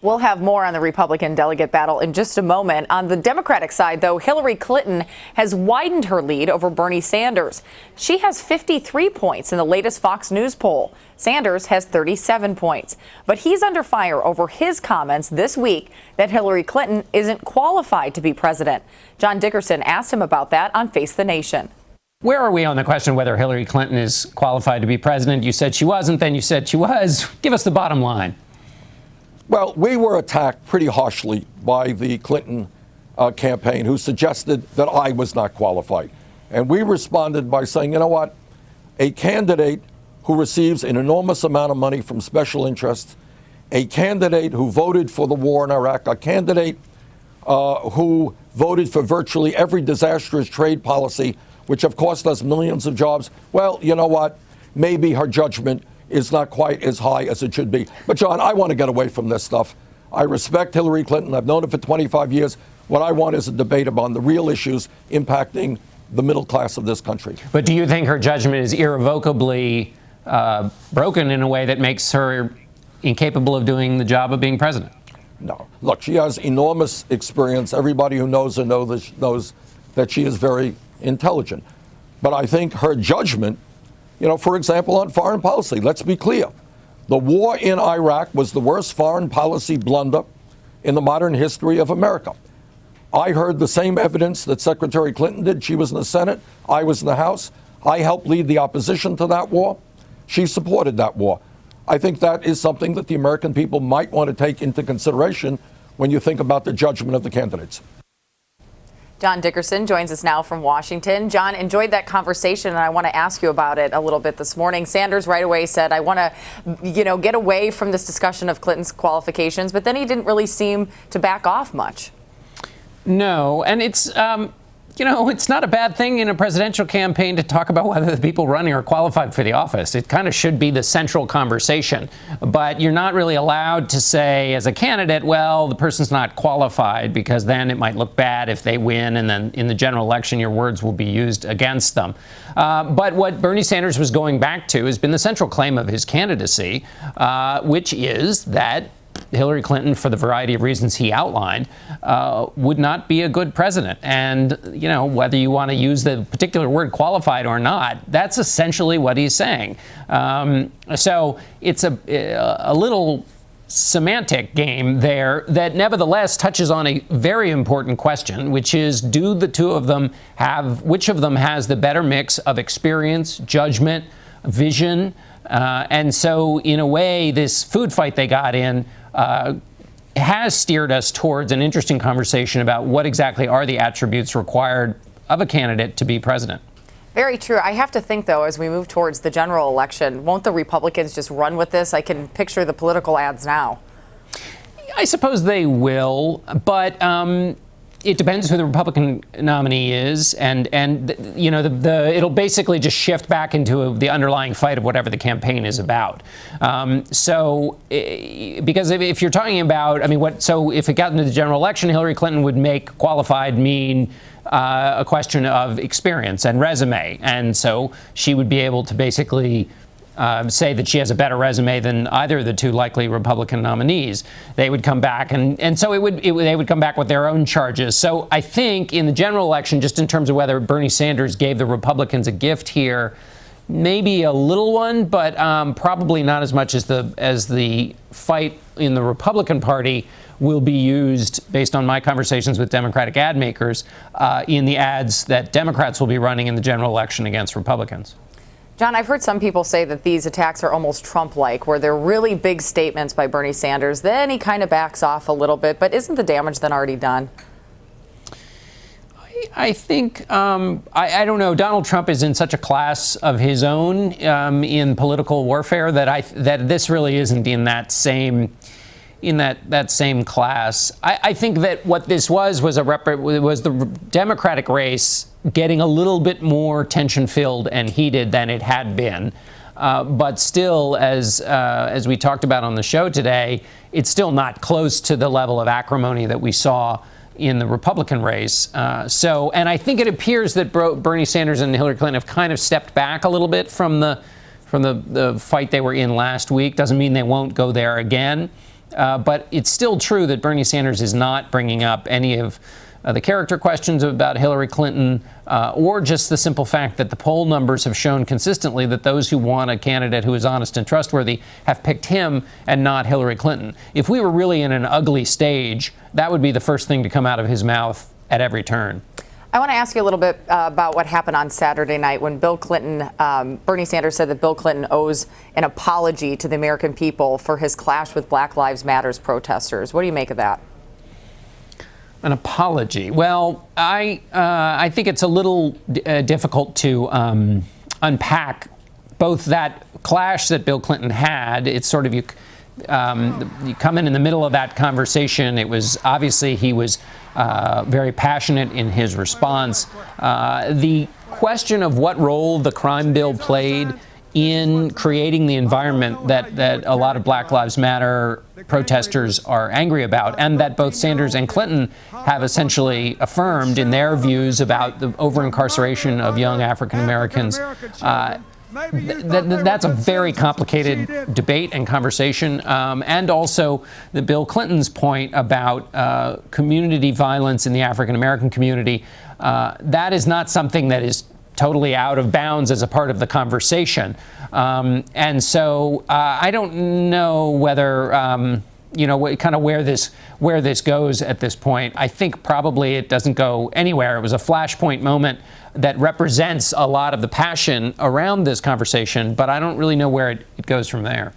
We'll have more on the Republican delegate battle in just a moment. On the Democratic side, though, Hillary Clinton has widened her lead over Bernie Sanders. She has 53 points in the latest Fox News poll. Sanders has 37 points. But he's under fire over his comments this week that Hillary Clinton isn't qualified to be president. John Dickerson asked him about that on Face the Nation. Where are we on the question whether Hillary Clinton is qualified to be president? You said she wasn't, then you said she was. Give us the bottom line. Well, we were attacked pretty harshly by the Clinton campaign, who suggested that I was not qualified. And we responded by saying, you know what? A candidate who receives an enormous amount of money from special interests, a candidate who voted for the war in Iraq, a candidate who voted for virtually every disastrous trade policy, which have cost us millions of jobs. Well, you know what? Maybe her judgment is not quite as high as it should be. But, John, I want to get away from this stuff. I respect Hillary Clinton. I've known her for 25 years. What I want is a debate about the real issues impacting the middle class of this country. But do you think her judgment is irrevocably broken in a way that makes her incapable of doing the job of being president? No. Look, she has enormous experience. Everybody who knows her knows that she is very intelligent. But I think her judgment, for example, on foreign policy, let's be clear. The war in Iraq was the worst foreign policy blunder in the modern history of America. I heard the same evidence that Secretary Clinton did. She was in the Senate. I was in the House. I helped lead the opposition to that war. She supported that war. I think that is something that the American people might want to take into consideration when you think about the judgment of the candidates. John Dickerson joins us now from Washington. John, enjoyed that conversation, and I want to ask you about it a little bit this morning. Sanders right away said, I want to, get away from this discussion of Clinton's qualifications, but then he didn't really seem to back off much. No, and it's not a bad thing in a presidential campaign to talk about whether the people running are qualified for the office. It kind of should be the central conversation. But you're not really allowed to say as a candidate, well, the person's not qualified, because then it might look bad if they win, and then in the general election, your words will be used against them. But what Bernie Sanders was going back to has been the central claim of his candidacy, which is that Hillary Clinton, for the variety of reasons he outlined, would not be a good president. And, whether you want to use the particular word qualified or not, that's essentially what he's saying. So it's a little semantic game there that nevertheless touches on a very important question, which is, do the two of them which of them has the better mix of experience, judgment, vision? And so, in a way, this food fight they got in has steered us towards an interesting conversation about what exactly are the attributes required of a candidate to be president. Very true. I have to think, though, as we move towards the general election, won't the Republicans just run with this? I can picture the political ads now. I suppose they will, but it depends who the Republican nominee is, and it'll basically just shift back into the underlying fight of whatever the campaign is about. Because if you're talking about, if it got into the general election, Hillary Clinton would make qualified mean a question of experience and resume, and so she would be able to basically say that she has a better resume than either of the two likely Republican nominees. They would come back, and so they would come back with their own charges. So I think in the general election, just in terms of whether Bernie Sanders gave the Republicans a gift here, maybe a little one, but probably not as much as the fight in the Republican Party will be used, based on my conversations with Democratic ad makers, in the ads that Democrats will be running in the general election against Republicans. John, I've heard some people say that these attacks are almost Trump-like, where they're really big statements by Bernie Sanders. Then he kind of backs off a little bit. But isn't the damage then already done? I think, I don't know. Donald Trump is in such a class of his own in political warfare that this really isn't in that same class. I think that what this was the Democratic race getting a little bit more tension-filled and heated than it had been. But still, as we talked about on the show today, it's still not close to the level of acrimony that we saw in the Republican race. And I think it appears that Bernie Sanders and Hillary Clinton have kind of stepped back a little bit from the fight they were in last week. Doesn't mean they won't go there again. But it's still true that Bernie Sanders is not bringing up any of the character questions about Hillary Clinton, or just the simple fact that the poll numbers have shown consistently that those who want a candidate who is honest and trustworthy have picked him and not Hillary Clinton. If we were really in an ugly stage, that would be the first thing to come out of his mouth at every turn. I want to ask you a little bit about what happened on Saturday night when Bill Clinton, Bernie Sanders said that Bill Clinton owes an apology to the American people for his clash with Black Lives Matter protesters. What do you make of that? An apology. Well, I think it's a little difficult to unpack both that clash that Bill Clinton had. It's sort of you come in the middle of that conversation. It was obviously he was very passionate in his response. The question of what role the crime bill played in creating the environment that a lot of Black Lives Matter protesters are angry about, and that both Sanders and Clinton have essentially affirmed in their views about the over-incarceration of young African Americans. That's a very complicated debate and conversation. And also the Bill Clinton's point about community violence in the African American community. That is not something that is totally out of bounds as a part of the conversation. And so I don't know whether, kind of where this goes at this point. I think probably it doesn't go anywhere. It was a flashpoint moment that represents a lot of the passion around this conversation, but I don't really know where it goes from there.